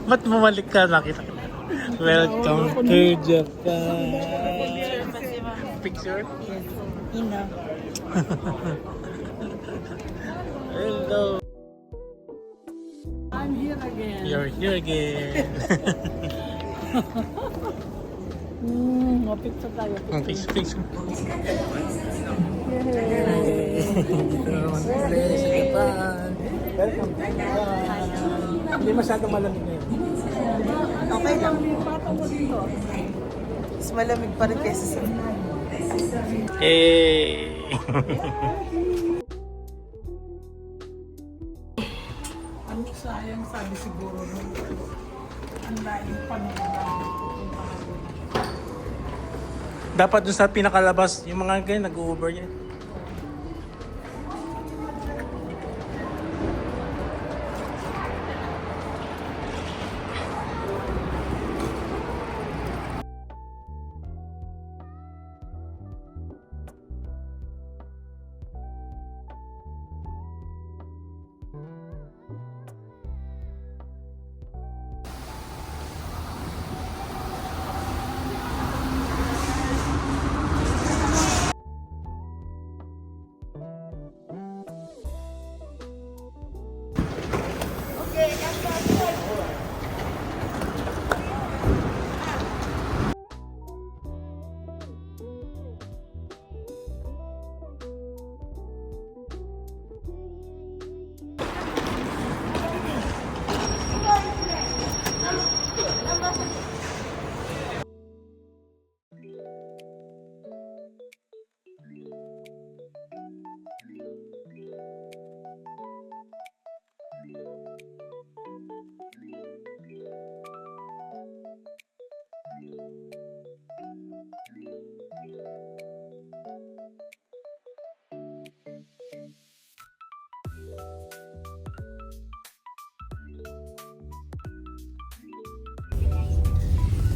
Ba't bumalik ka? Nakita ko. Welcome to Japan. Picture? Yes. Ina. Hello. I'm here again. You're here again. Picture tayo. Picture. Welcome to Japan. Hindi masyadong malamig ngayon. Okay lang. Mas malamig pa rin kaysa sa Ang sayang sabi siguro nung ang laing panahon. Dapat dun sa pinakalabas, yung mga ganyan, nag-Uber yan.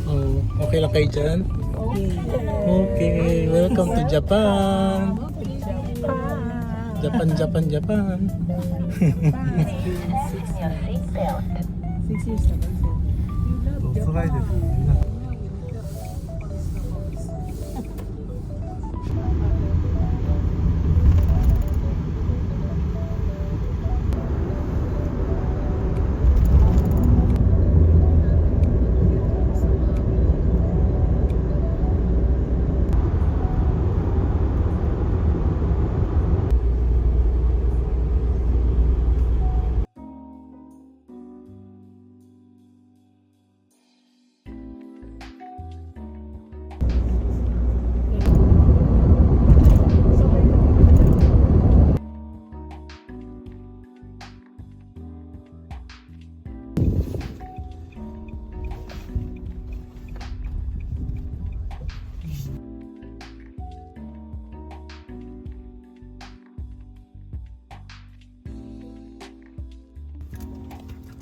Oh, okay lang kayo dyan? Okay, welcome to Japan. Japan. 6 years na ba?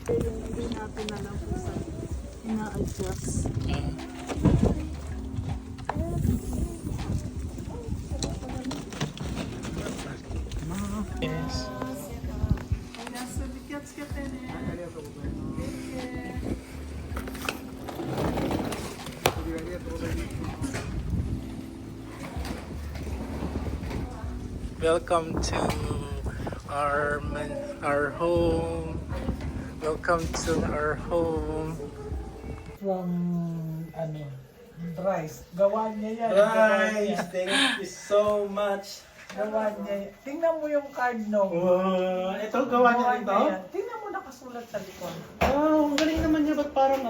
Hindi natin alam kung saan ina-adjust. Yes. Welcome to our home. Welcome to our home. From, Bryce. Gawa niya yan. Guys, thank you so much. Gawa niya yan. Tingnan mo yung card, no? Ito gawa niya rin to? yan. Tingnan mo nakasulat sa likod. Wow, ang galing naman niya. Ba't parang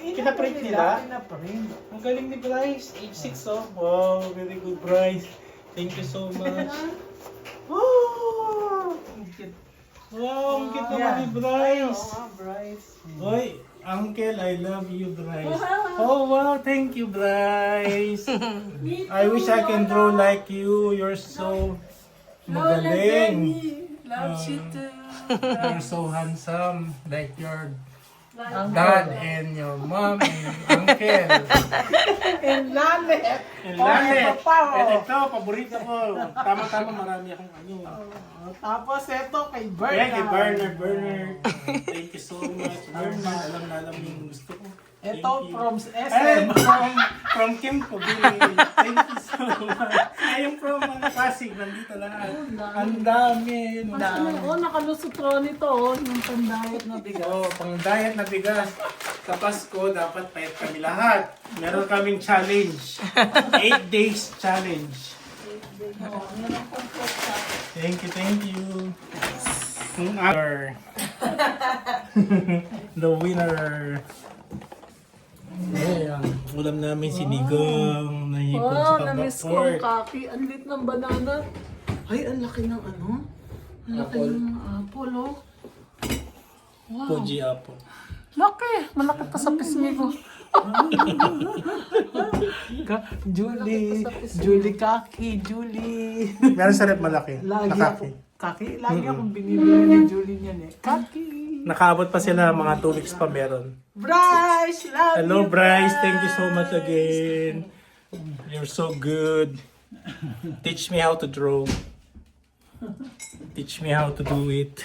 Pinaprint nila? Pinaprint. Ang galing ni Bryce. Age 6 oh. Wow, very good Bryce. Thank you so much. Oh! Wow, ang cute naman ni Bryce. Bryce. Hoy, Uncle, I love you, Bryce. Oh, wow, thank you, Bryce. I wish I can draw like you. You're so magaling. Loves you too. You're so handsome, like your dad and your mom and uncle. And Lanet. And Lanet. Papa, oh. Ito, paborito ko. Tama-tama, marami akong Tapos ito kay Bernard. Kay Bernard. Thank you so much. Bernard, alam na alam yung gusto ko. Ito Thank you. from Ay, SM. from Kim ko, Billy. Thank you so much. Ay, yung from Pasig, nandito lahat. Ang dami. Ang dami. Nakalusot ro nito, yung pandayat na bigas. Oh, pang diet na bigas. Sa Pasko, dapat payat kami lahat. Meron kaming challenge. 8 days challenge. Thank you. The winner. Ayan, ulam namin sinigang, nahipon sa na-miss ko ang pork. kaki. Ang lit ng banana. Ay, ang laki ng ano? Ang laki Apple. ng apple, oh. Wow. Koji apple. Laki. Malaki pa sa pisngi ko. Julie kaki, Julie. Meron sa rep malaki. Lagi Nakaki. ako, kaki, lagi akong binibili ni Julie niyan eh. Kaki. Nakaabot pa sila mga 2 weeks pa meron. Bryce, love Hello you, Bryce, thank you so much again. You're so good. Teach me how to draw. Teach me how to do it.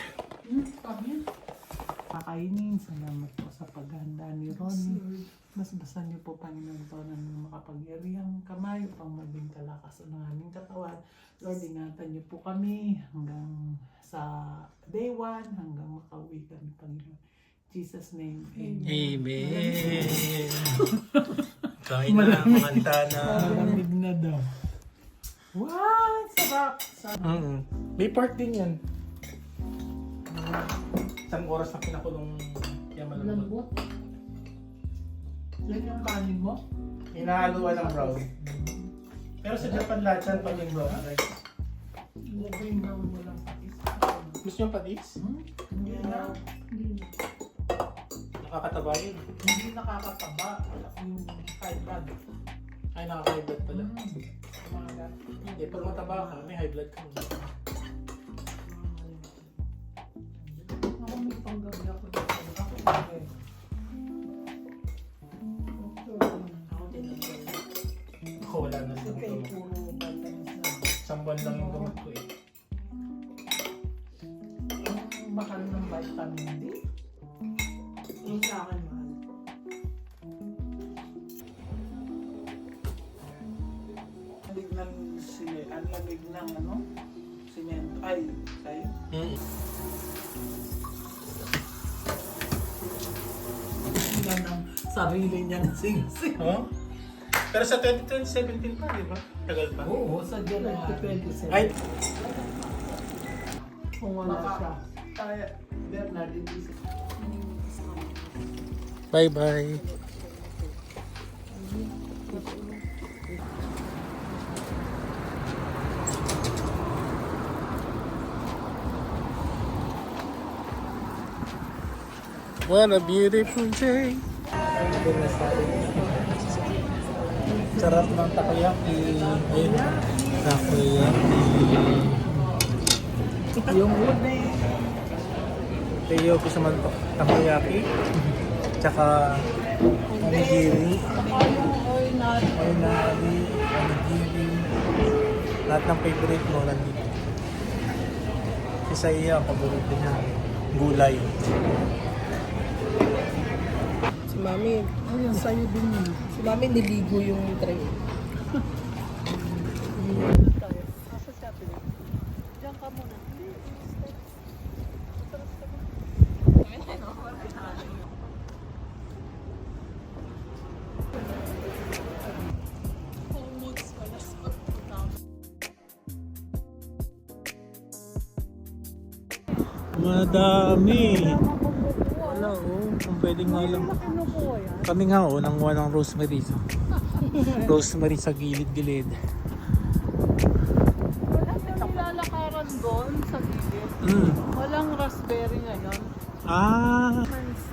Kakainin, salamat po sa paghanda ni Ronnie. Basbasan niyo po, Panginoon, tawanan ng makapagyarihang kamay upang maging kalakas ng aming katawan. Lord, ingatan niyo po kami hanggang sa day 1, hanggang makauwi kami, Panginoon. In Jesus' name, amen. Amen. Kain na, makanta na. Malamig na daw. Wow, sarap! May part din yan. Isang oras na pinakulong kaya malambot. Yan yung kanin mo? Hinahaluan ng brown. Pero sa Japan lahat yan pag yung brown rice. Lagay na walang patis. Gusto nyo patis? Hindi na. Nakakataba yun. Hindi nakakataba. Yung high blood. Ay, nakaka-high blood pala. Umaga. Hindi, pag mataba ka, may high blood ka. Ako may panggabi ako dito. Ako gabi. Ako wala na sa Kaya gamot. puro vitamins na. Isang buwan lang yung gamot ko eh. Ang mahal ng vitamin D. Yung sa akin mahal. Lamig ng ang lamig ng ano? Simento. Ay, sa'yo. Yan ang sarili niyang sing-sing. Huh? Pero sa 2017 pa, di ba? Tagal pa. Oo, sa January 27. Ay, Kung wala siya. Kaya, Bernard, hindi siya. bye-bye. What a beautiful day. Sarap ng takoyaki. Ayun. Takoyaki. Yung udi. Tayo gusto man takoyaki. Tsaka onigiri. Oy, Onigiri. Onigiri. Lahat ng favorite mo nandito. Isa iya, paborito niya. Gulay. Si Mami, ayun, sa'yo din yun. si Mami niligo yung tray. Tayo. Asa siya, Pili? Madami. Wala kung pwede nga lang. Kami nga nanguha ng rosemary. Rosemary sa gilid-gilid. Wala na nilalakaran doon sa gilid. Walang raspberry ngayon.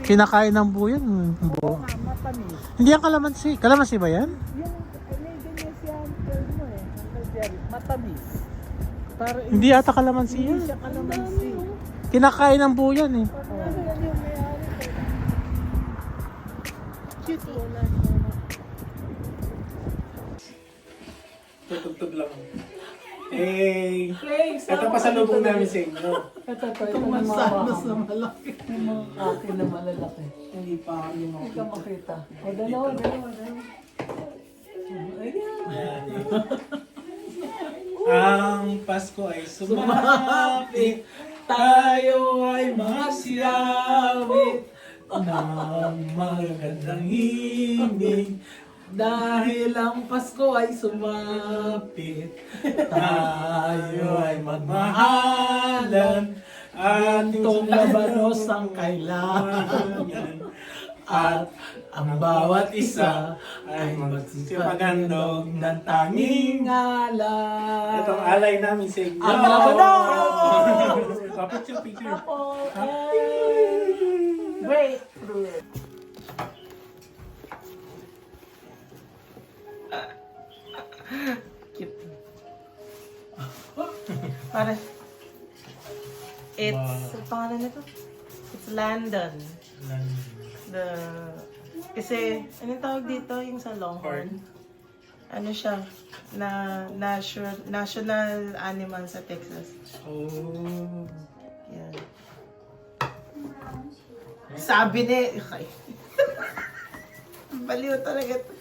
Kinakain ng buo yan. Buo. Matamis. Hindi yan kalamansi. Kalamansi ba yan? Yung Canadian siya mo eh. Uncle Jerry. Matamis. Para Hindi ata kalamansi yan. siya kalamansi. Kinakain ng buo yan eh. Cute. Wala. Tutugtog lang. Hey! Ito pa sa lubong namin sa inyo. Ito masanas na malaki. Yung mga akin na malalaki. Hindi pa kami makita. Hindi ka makita. O dalawa. Ayan. Ang Pasko ay sumapit. Tayo ay magsiyawit ng magandang himig. Dahil ang Pasko ay sumapit, tayo ay magmahalan, at itong labanos ang kailangan. At ang bawat isa ay magsipagandog ng tanging alay. Itong alay namin sa inyo. Ang labanos! Picture. Breakthrough. Cute. Para it's, ang pangalan nito? It's Landon. Kasi, anong tawag dito yung sa Longhorn? Ano siya? National animal sa Texas. Oh. Yan. Sabi ni... Okay. Baliw talaga to.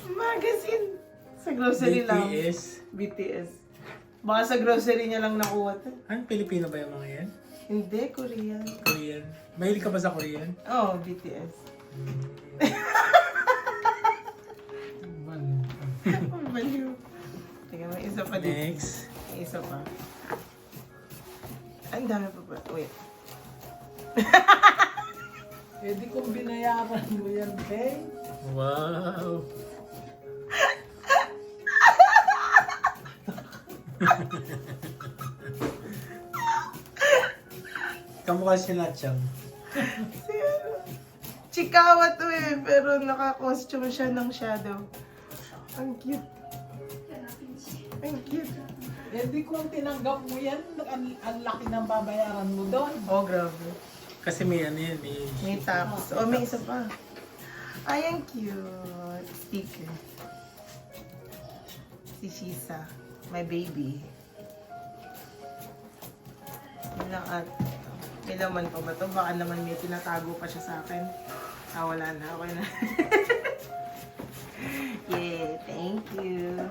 Magazine. Sa grocery lang. BTS. Baka sa grocery niya lang nakuha to. Ano, Pilipino ba yung mga yan? Hindi, Korean. Korean. Mahilig ka ba sa Korean? Oo, BTS. Baliw. Teka, may isa pa dito. Next. May isa pa. Ang dami pa ba? Wait. Eh di kung binayaran mo yan, Beng. Wow. Kamukha si Nachang. Chikawa to eh, pero naka-costume siya ng shadow. Ang cute. Ang cute. Eh di kung tinanggap mo yan, ang laki ng babayaran mo doon. Oh, grabe. Kasi may ano yan, May tax. Oh, may isa pa. Ay, ang cute. Sticker. Si Shisa. My baby. Yun lang at may laman pa ba ito? Baka naman may tinatago pa siya sa akin. Wala na. Okay na. Yay, thank you.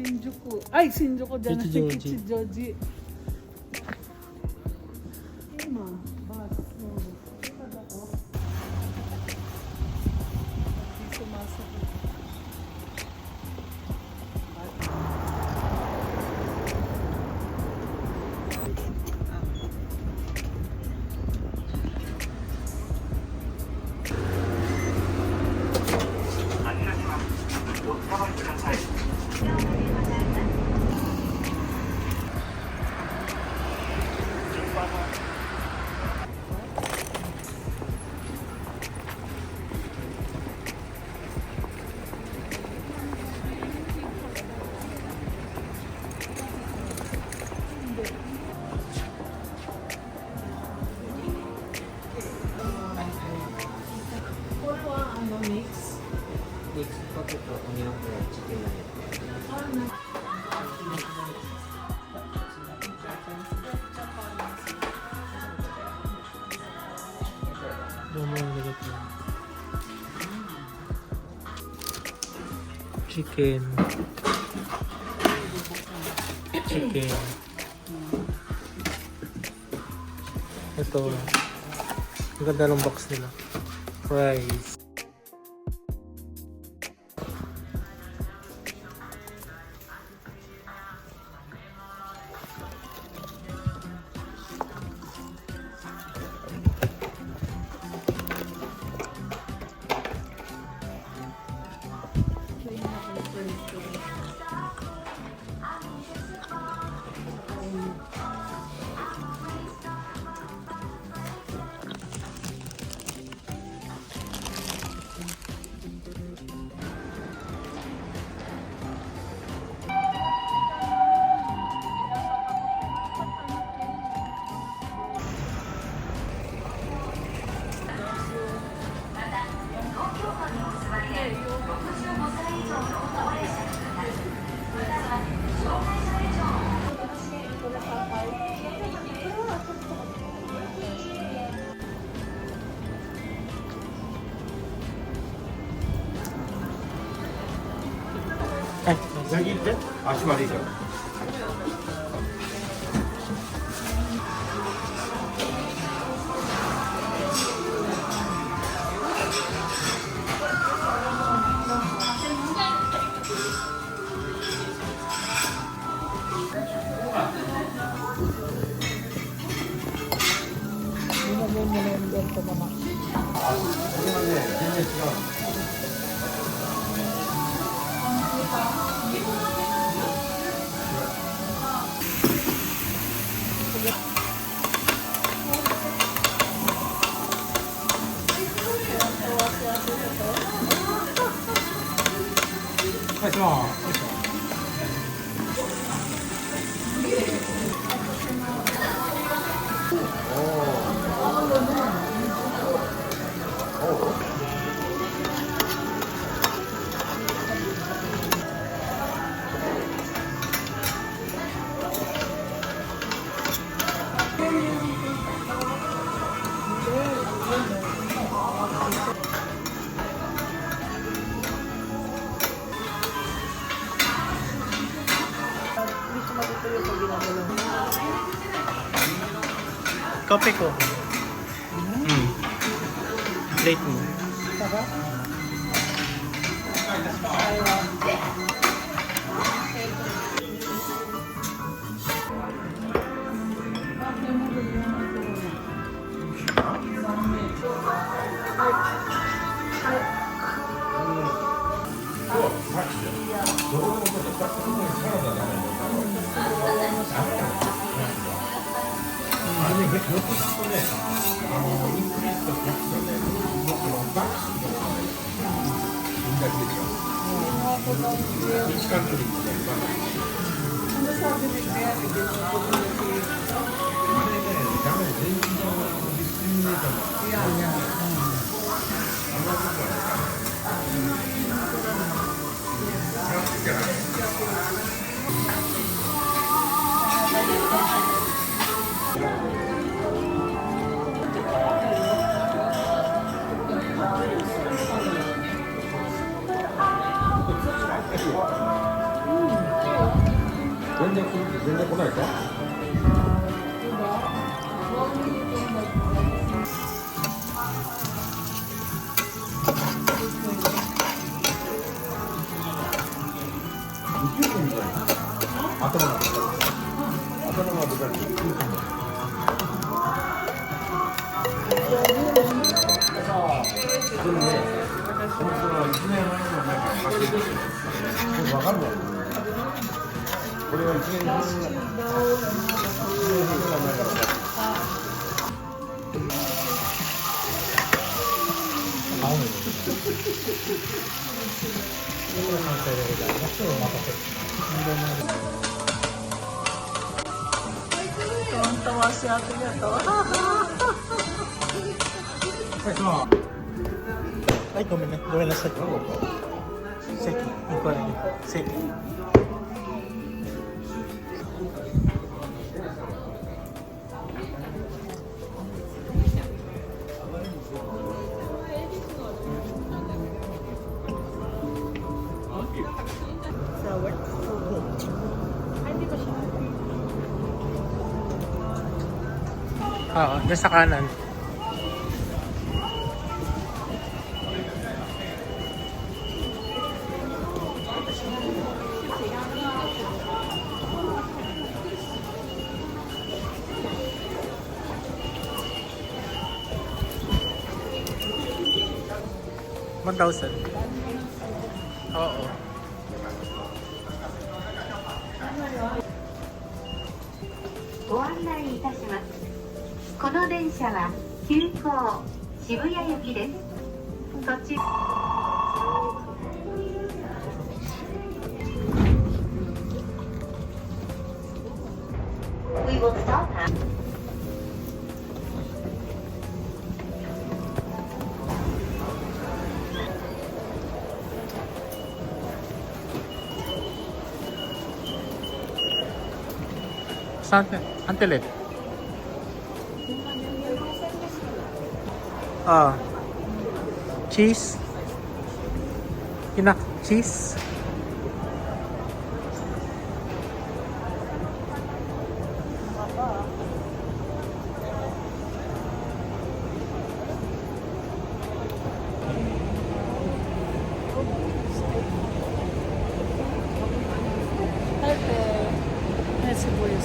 Shinjuku. Ay, Shinjuku dyan. Kichi Joji. Si Joji. Ima, bus. Kapag ako. Hindi sumasagot. Chicken. Chicken. Ito. Ang ganda ng box nila. Fries. 여기 있대? 아시마리죠. Kape ko. Plate mo. Tawa si ate niya to. Ay, gawin na sa Sige, ikaw rin. Sige. Oo, dyan sa kanan. $1,000. Oo. ご案内いたします。この電車は急行渋谷行きです。途中 We will stop at Saan? Antelet? Ah. Cheese? Cheese?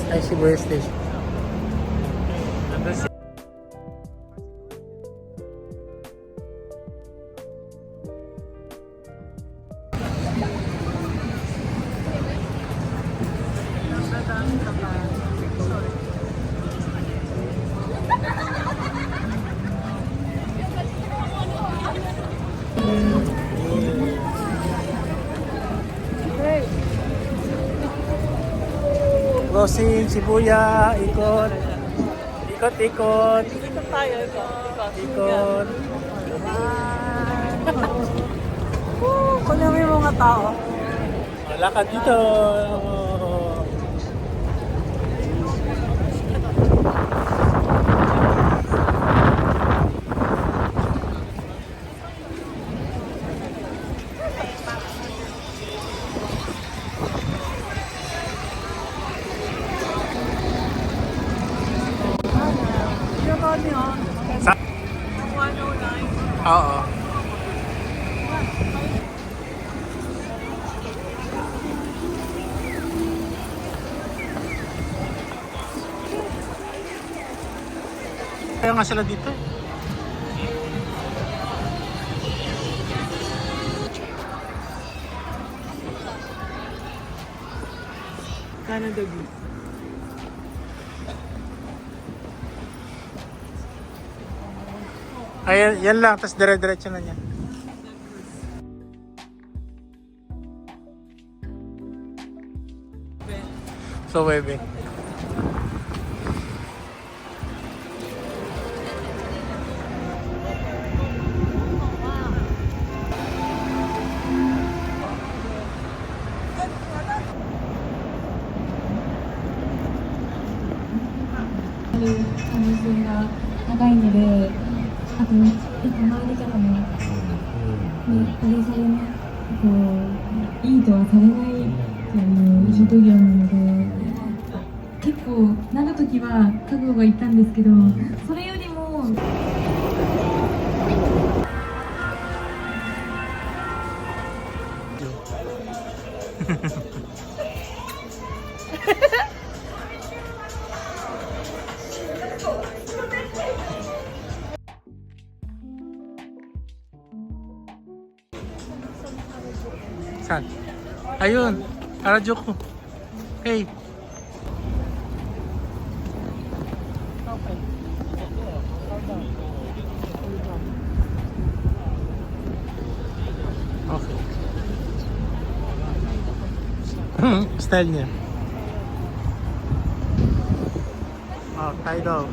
Ay, Shibuya Station. Nandun si... Crossing, Shibuya, ikot. Ikot. Ikot tayo, Ikot. Kunin mo yung mga tao. Lakad dito. Sa? 109. Oo. Kaya nga sila dito. Canada View. Ay, yan lang. Tapos dire-diretso na niya. So, bebe. Saan? Ayun. Harajuku. Hey. Okay. Style niya. Oh, tayo daw.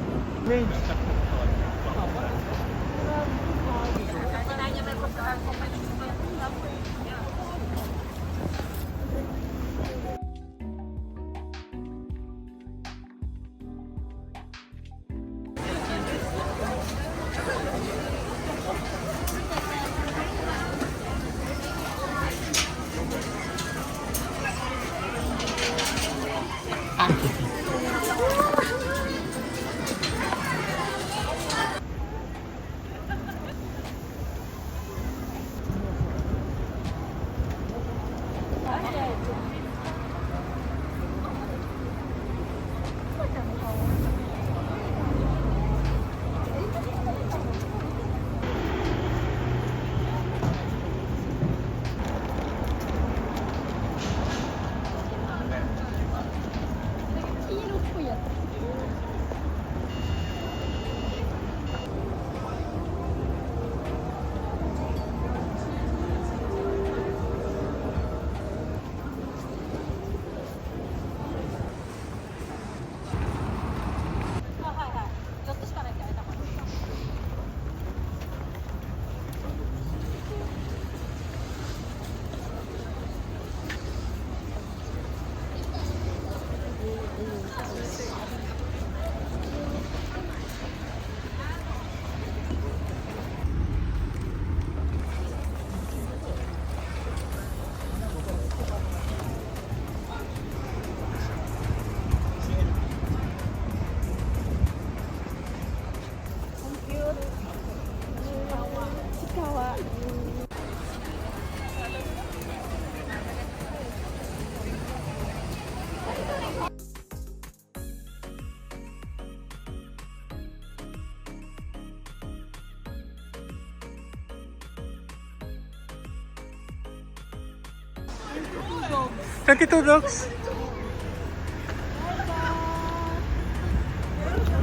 32 dogs.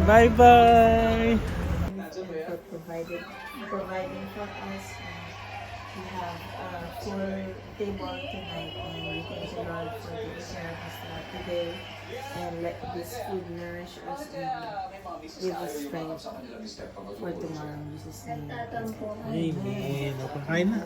Bye bye. For providing for us. We have a full table tonight, and we thank the Lord for taking care of us today, and let this food nourish us and give us strength for tomorrow. In Jesus' name. Amen. Kain na.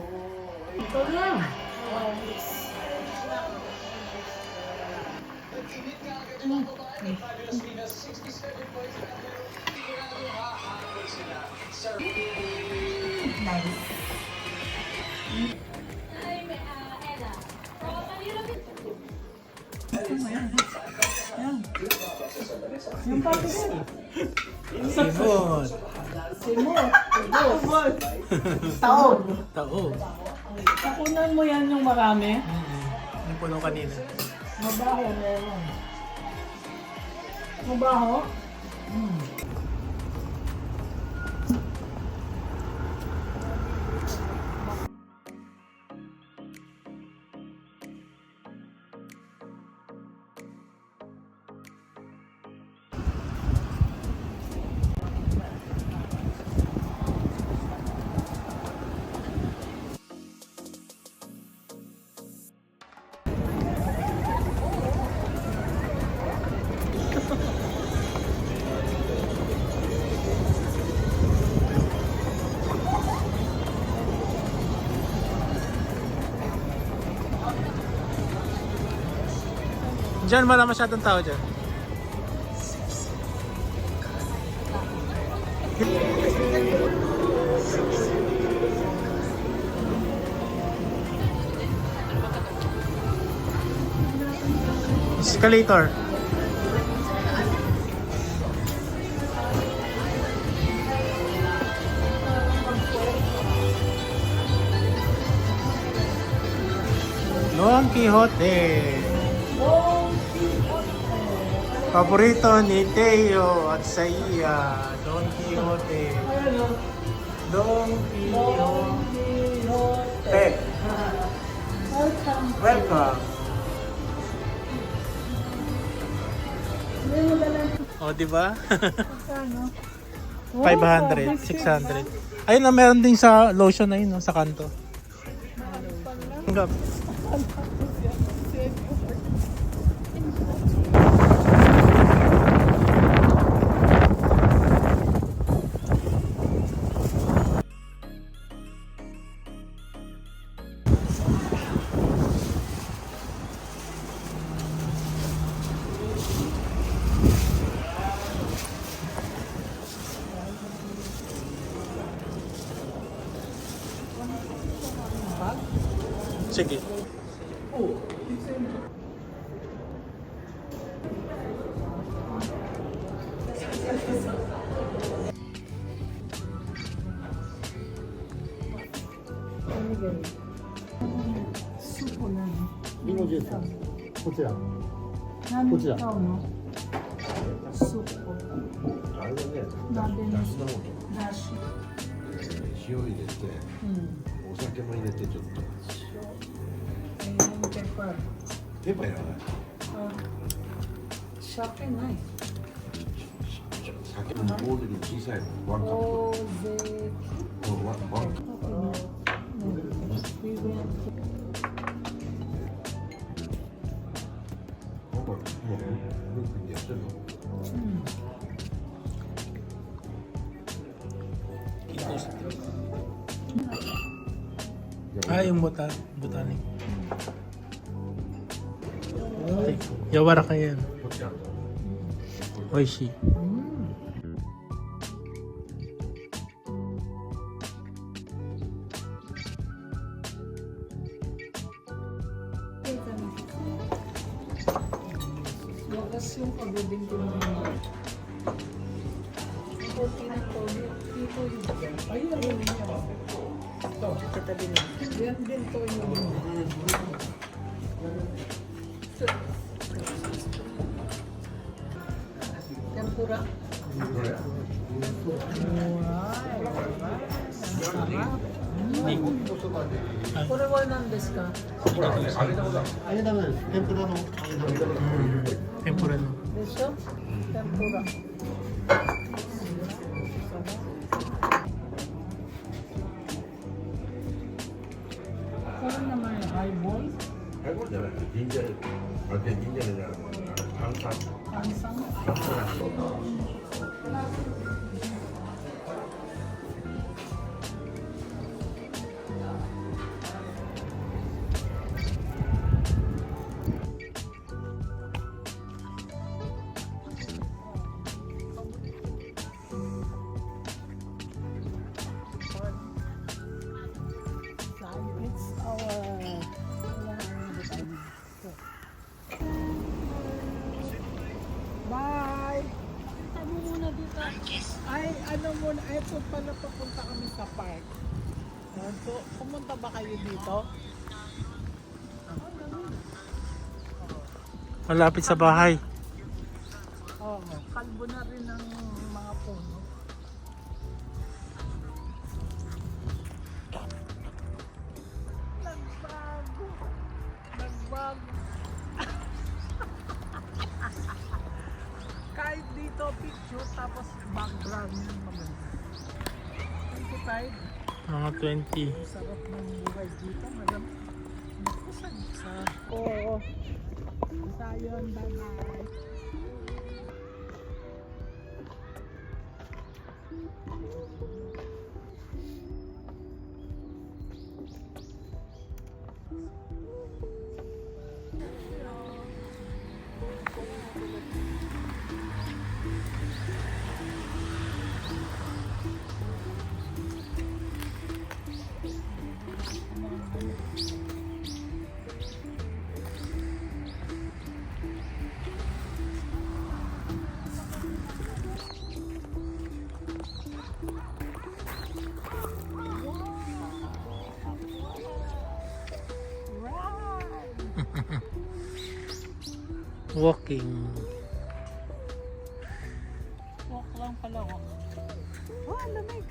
Simot. Taog. Taog. Nakunan mo yan yung marami. Yung puno kanina. Mabaho meron. Mabaho? Diyan wala masyadong tao dyan. Escalator. Don Quixote. Paborito ni Teo at Saiya, Don Quixote. Don Quixote. Welcome. O, di ba? 500, 600. Ayun na, meron din sa lotion na yun, no, sa kanto. Tanggap. Sige. ジュースこちら何こちら使うの？スープ。あれだね鍋のだしの素だし。塩入れてうん。お酒も入れてちょっとペッパー。ペッパーいらない酒ない。酒もボールに小さいワンカッ大勢。プワンカップもうやってるのYung botanic. Okay. Yawara ka yan. こっちある Oishi. Wagas yung pagdating ko ng mga. Okay na to. Dito yung. Ayun yun niya. Ito. Katabi na. Yan din to yung. Tempura. Kore wa nan desu ka? 揚げ玉です天ぷらの揚げ玉 Tempura no. Desu? Tempura. Kore naman yung highball. あれこれじゃないジンジャーあれジンジャーじゃない炭酸 Pansang. It's our bye! Ano muna dito? Ay, ano muna, ito pala papunta kami sa park. So, pumunta ba kayo dito? Malapit sa bahay. Oo, kalbo na rin ang mga puno. Nagbago. Nagbago. Kahit dito picture tapos background yung maganda. 25. Mga 20. Sarap ng buhay dito. Alam mo, nakusan sa... Oo. Sa yun, bye-bye. Walking. Walk lang pala ako. Oh, lamig.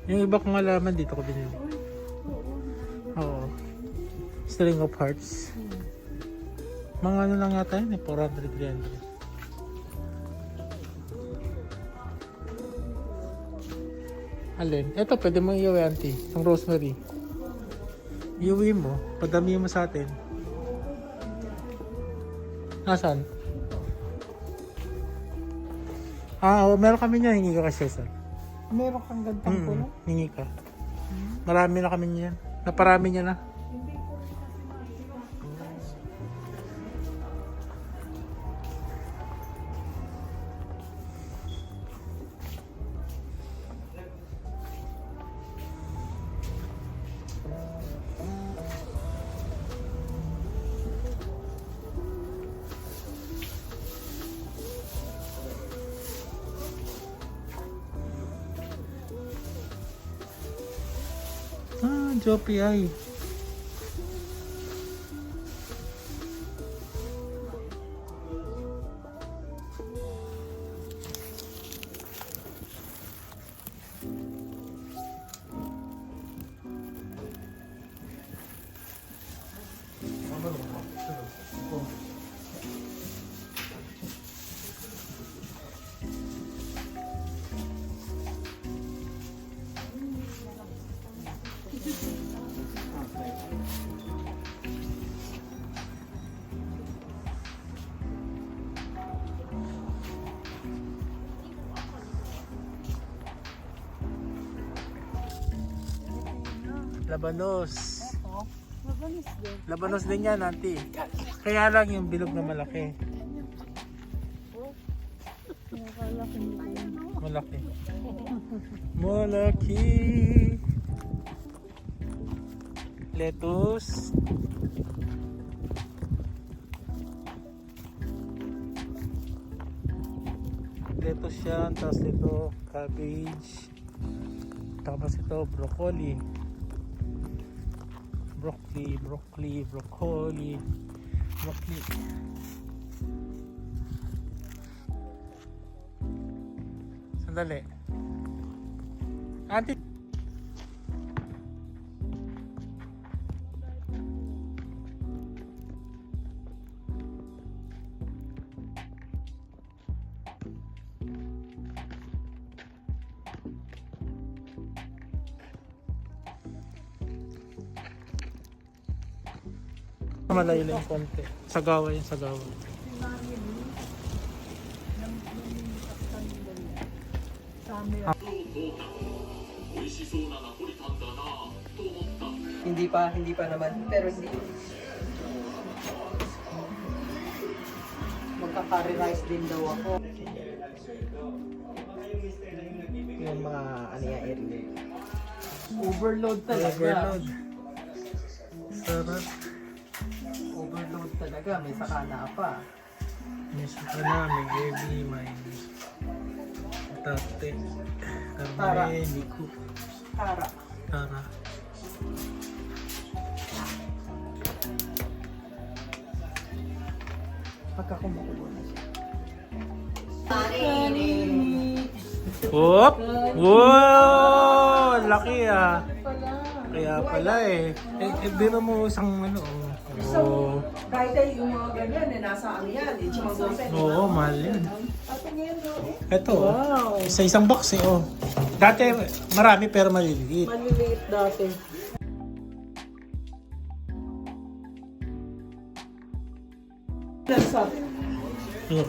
Yung iba kong alaman dito ko binili. Oo. String of Hearts. Mga ano lang yata yun eh, 400, 300. Alin? Ito, pwede mo iuwi, auntie. Ang rosemary. Iuwi mo. Padami mo sa atin. Nasaan? Meron kami niya. Hingi ka kay Cesar. Meron kang gantang puno? Hingi ka. Marami na kami niyan. Naparami niya na. Joppy ay. Labanos. Labanos din yan, auntie. Kaya lang yung bilog na malaki. Malaki. Malaki. Lettuce. Lettuce yan. Tapos ito, cabbage. Tapos ito, broccoli. Broccoli. Sandali. Auntie. Malayo lang konti. Sagawa yung sagawa. Hindi pa naman, pero hindi. Magka-curry rice din daw ako. Yung mga ano yan, area. Overload talaga. Overload. Sarap. Overload talaga, may sakana pa. May saka na, may ebi, may tate, Tara. karne, liku, Tara. tara. Pagka kumukulo na siya. Whoop! Wow! Laki ah. Kaya pala eh. Biro mo isang ano. Oh. Kahit ay yung mga ganyan, nasa ano yan, Ichimagosen. Oo, mahal yan. Ito, isa-isang box eh. Oh. Dati marami pero maliliit. Maliliit dati. Hmm.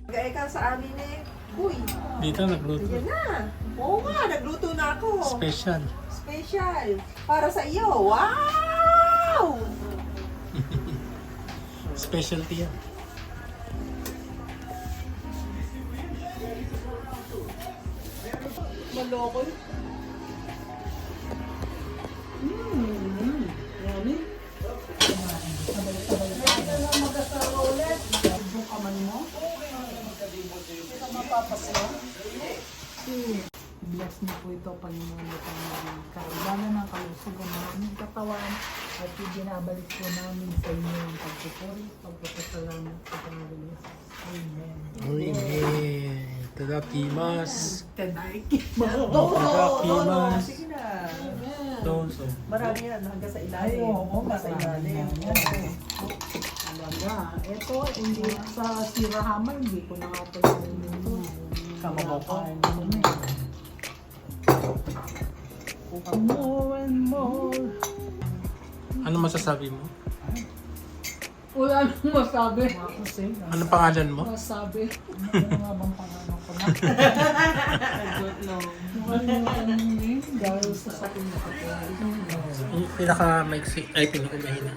Gaya ka sa amin eh. Uy, Dito nagluto. yan na. Oo nga, nagluto na ako. Special. Special. Para sa iyo. Wow! Specialty yan. Maloko. Yummy. Bless niyo po ito, Panginoon, upang maging karubanan ng kalusugan ng aming katawan at ibinabalik po namin sa inyo ang pagpupuri, pagpapasalamat sa pangalan ni Jesus. Amen. Amen. Tadakimasu. Tadakimasu. Sige na. So. Marami yan hanggang sa Ay, ilalim. oo, Nasa ilalim. Talaga. Ito, hindi sa sirahaman, hindi ko na nga ito Kamabaw ko. More and more. Ano masasabi mo? Wala nang masabi. Kasi, Ano pangalan mo? masabi. Ano nga bang pangalan ko na? Good no. Nakalimutan mo yun dahil sa sakit na kapatid. Yung pinaka-maiksi. Ay, pinaka-mahina.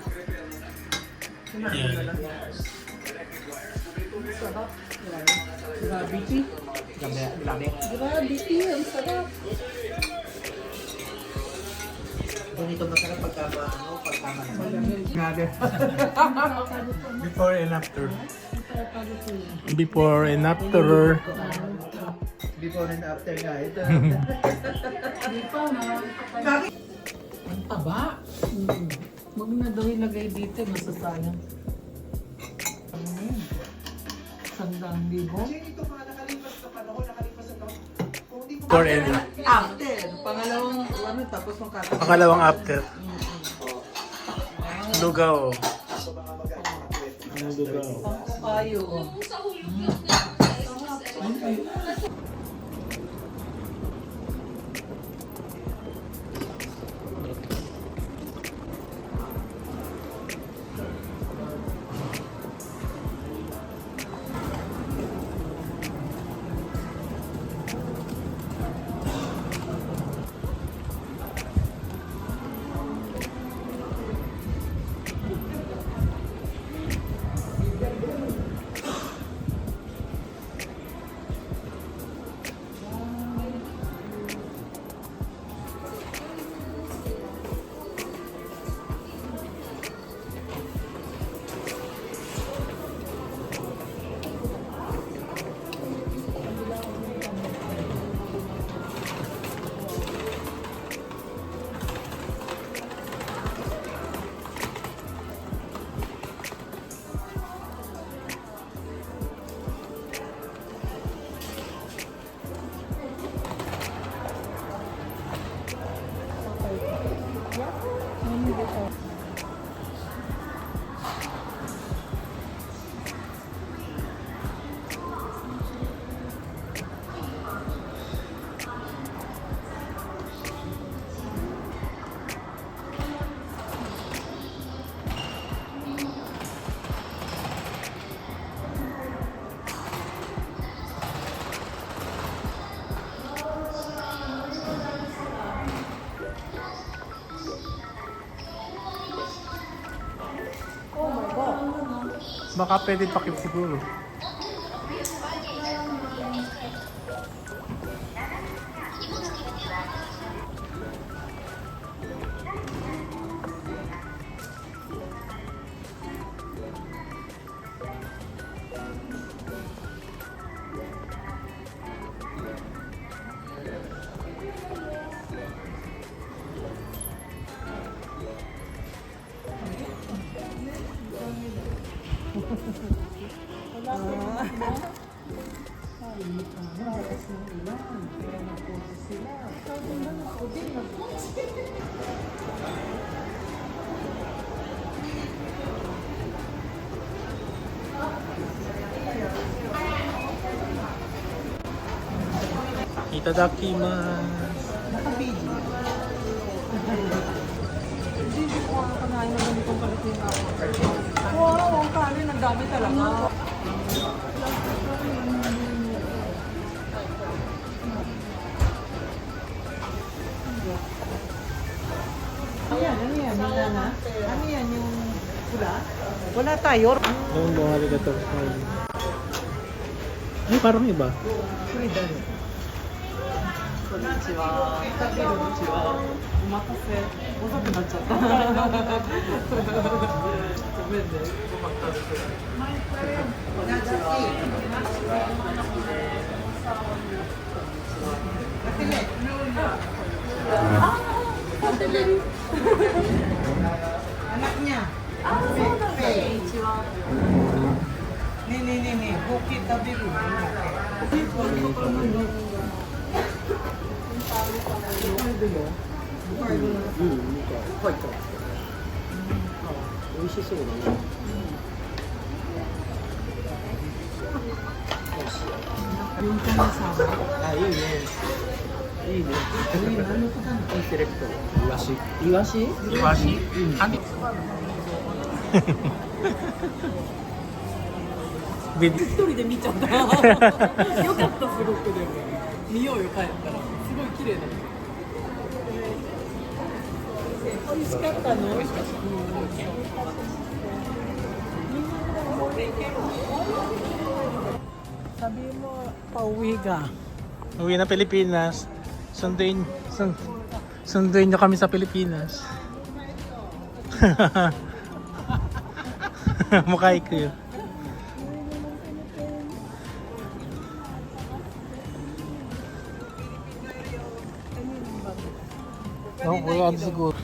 Yan. Sarap. Gravity. Gravity, ang sarap. Ganito masarap pagkama. Before and after. Before and after. Before and after nga ito. Di pa, nakakapatid. Ang taba. Huwag na daw ilagay dito, masasayang. Ano na yun? 100,000? Before and After. Pangalawang ano tapos ng kata. Pangalawang after. Lugaw. Ano lugaw? Kayo. Baka pwede takip siguro. Itadakimasu. Nakabili. Hindi ko kanain na ganitong kalitin ako. Wow, ang kanin, ang dami talaga. Ayan, ano yan? Banana? Ano yan yung pula? Wala tayo. Yung buhali ka to. Ay, parang iba. Freedom. Konnichiwa. Konnichiwa. Umakase. Usak na chata. Gomenne. Umakase. Konnichiwa. Anak niya. Nih, bukit tabi ko. Iwashi? Ano? With 一人で見ちゃったよかったすごくでも見ようよ帰ったらすごい綺麗だった美味しかったの美味しかったsabi mo pauwi ka uwi na Pilipinas. Sunduin nyo kami sa Pilipinas. Mukha ko yun. Oh, wala siguro.